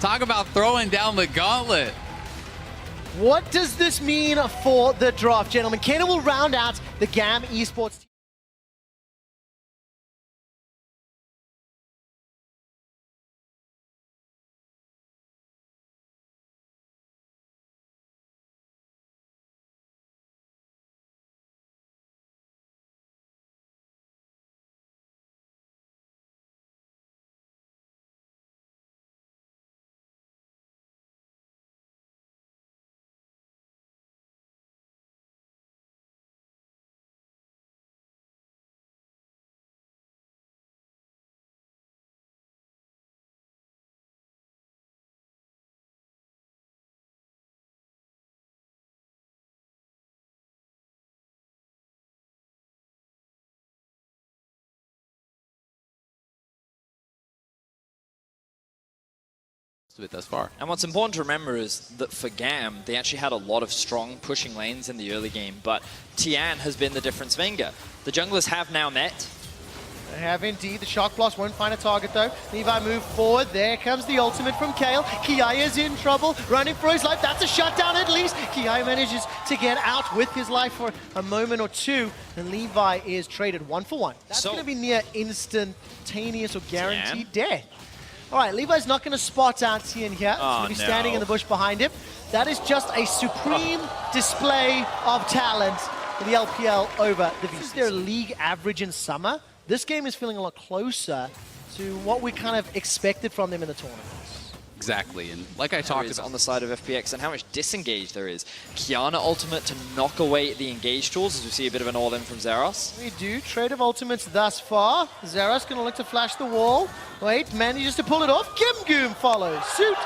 Talk about throwing down the gauntlet. What does this mean for the draft, gentlemen? Kena will round out the GAM esports team. It thus far. And what's important to remember is that for GAM, they actually had a lot of strong pushing lanes in the early game, but Tian has been the difference maker. The junglers have now met. They have indeed. The shock blast won't find a target though. Levi move forward. There comes the ultimate from Kale. Kiai's in trouble, running for his life. That's a shutdown at least. Kiai manages to get out with his life for a moment or two, and Levi is traded 1 for 1. That's going to be near instantaneous or guaranteed death. All right, Levi's not going to spot out Tian here. He's going to be standing in the bush behind him. That is just a supreme display of talent in the LPL over the VCs. This is their league average in summer. This game is feeling a lot closer to what we kind of expected from them in the tournament. Exactly, and like I talked about on the side of FPX and how much disengage there is. Kiana ultimate to knock away the engage tools, as we see a bit of an all-in from Zeros. We do. Trade of ultimates thus far. Zeros going to look to flash the wall. Wait, manages to pull it off. Gimgoom follows suit.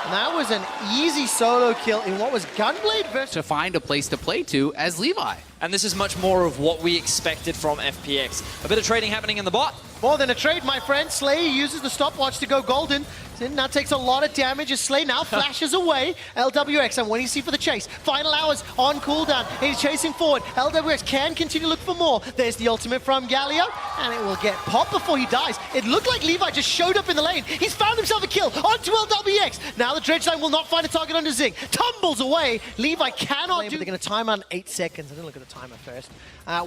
And that was an easy solo kill in what was Gunblade versus... to find a place to play to as Levi. And this is much more of what we expected from FPX. A bit of trading happening in the bot. More than a trade, my friend. Slay uses the stopwatch to go golden. Now takes a lot of damage as Slay now flashes away. LWX, and what do you see for the chase? Final hours on cooldown. He's chasing forward. LWX can continue to look for more. There's the ultimate from Galio, and it will get popped before he dies. It looked like Levi just showed up in the lane. He's found himself a kill onto LWX. Now the Dredge Line will not find a target on Zing. Tumbles away. Levi cannot do... But they're going to time on 8 seconds. I didn't look at the timer first.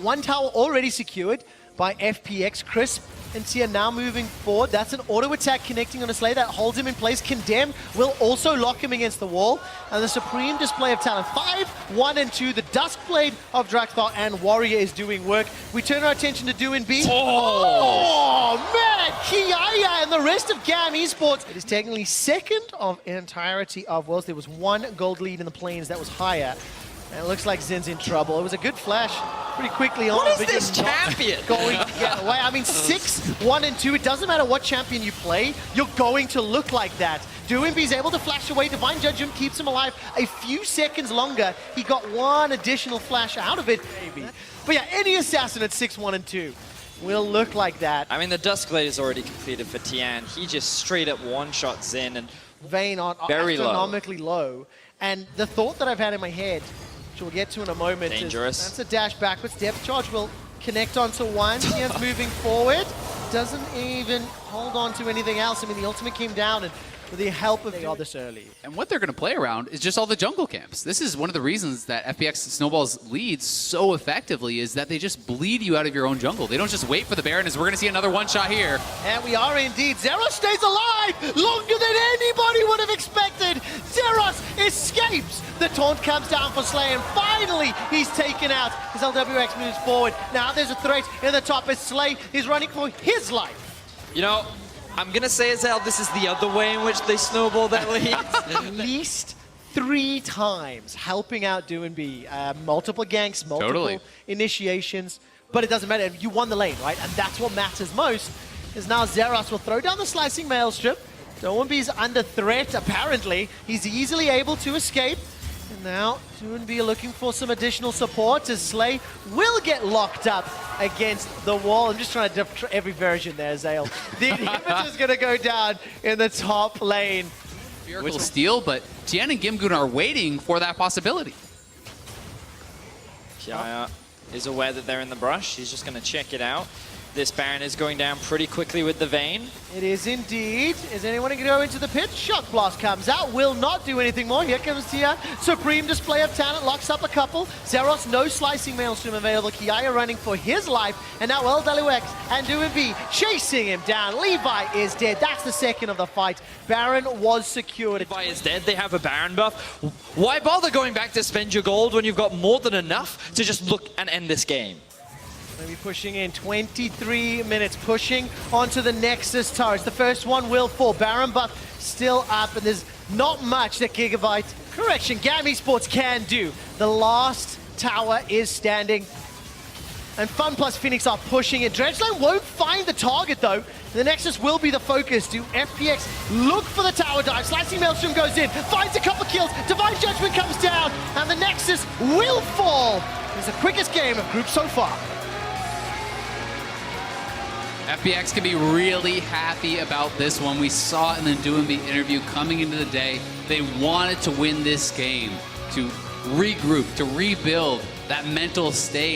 One tower already secured by FPX. Crisp and Tia now moving forward. That's an auto attack connecting on a Slay that holds him in place. Condemn will also lock him against the wall. And the supreme display of talent. 5, 1, and 2. The Duskblade of Drakthar and Warrior is doing work. We turn our attention to Do and B. Oh man! Kiaya and the rest of GAM Esports. It is technically second of entirety of Worlds. There was one gold lead in the plains that was higher. And it looks like Zin's in trouble. It was a good flash pretty quickly on. What is this champion? Going to get away. I mean, 6, 1, and 2. It doesn't matter what champion you play, you're going to look like that. Doinby's able to flash away. Divine Judgment keeps him alive a few seconds longer. He got one additional flash out of it, maybe. But yeah, any assassin at 6, 1, and 2 will look like that. I mean, the Duskblade is already completed for Tian. He just straight up one-shot Zin and Vayne on very astronomically low. And the thought that I've had in my head, which we'll get to in a moment, dangerous. That's a dash backwards. Depth charge will connect onto one. Tian's moving forward. Doesn't even hold on to anything else. I mean, the ultimate came down, and with the help of this early. And what they're going to play around is just all the jungle camps. This is one of the reasons that FPX snowballs leads so effectively, is that they just bleed you out of your own jungle. They don't just wait for the Baron, as we're going to see another one-shot here. And we are indeed. Zeros stays alive longer than anybody would have expected. Zeros escapes. The taunt comes down for Slay, and finally he's taken out as LWX moves forward. Now there's a threat in the top as Slay is running for his life. You know, I'm going to say, Azal, this is the other way in which they snowball that lead. At least 3 times helping out Do and B. Multiple ganks, multiple initiations. But it doesn't matter. You won the lane, right? And that's what matters most. Is now Zeros will throw down the slicing maelstrom. Do and B's under threat, apparently. He's easily able to escape. And now Do and B are looking for some additional support as Slay will get locked up against the wall. I'm just trying to every version there, Zale. The inhibitor is going to go down in the top lane. Miracle steal, but Tian and Gimgoon are waiting for that possibility. Kiaya is aware that they're in the brush. He's just going to check it out. This Baron is going down pretty quickly with the Vayne. It is indeed. Is anyone going to go into the pit? Shock Blast comes out, will not do anything more. Here comes Tian. Supreme display of talent, locks up a couple. Zeros, no slicing Maelstrom available. Kiaya running for his life. And now LWX and DoinB chasing him down. Levi is dead. That's the second of the fight. Baron was secured. Levi is dead. They have a Baron buff. Why bother going back to spend your gold when you've got more than enough to just look and end this game? Maybe pushing in 23 minutes, pushing onto the Nexus turrets. The first one will fall. Baron buff still up, and there's not much that GAM Esports can do. The last tower is standing, and Fun plus Phoenix are pushing it. Dredgeline won't find the target though. The Nexus will be the focus. Do FPX look for the tower dive? Slicing Maelstrom goes in, finds a couple kills. Divine Judgment comes down, and the Nexus will fall. It's the quickest game of group so far. FPX can be really happy about this one. We saw it in the DoinB interview coming into the day. They wanted to win this game, to regroup, to rebuild that mental state.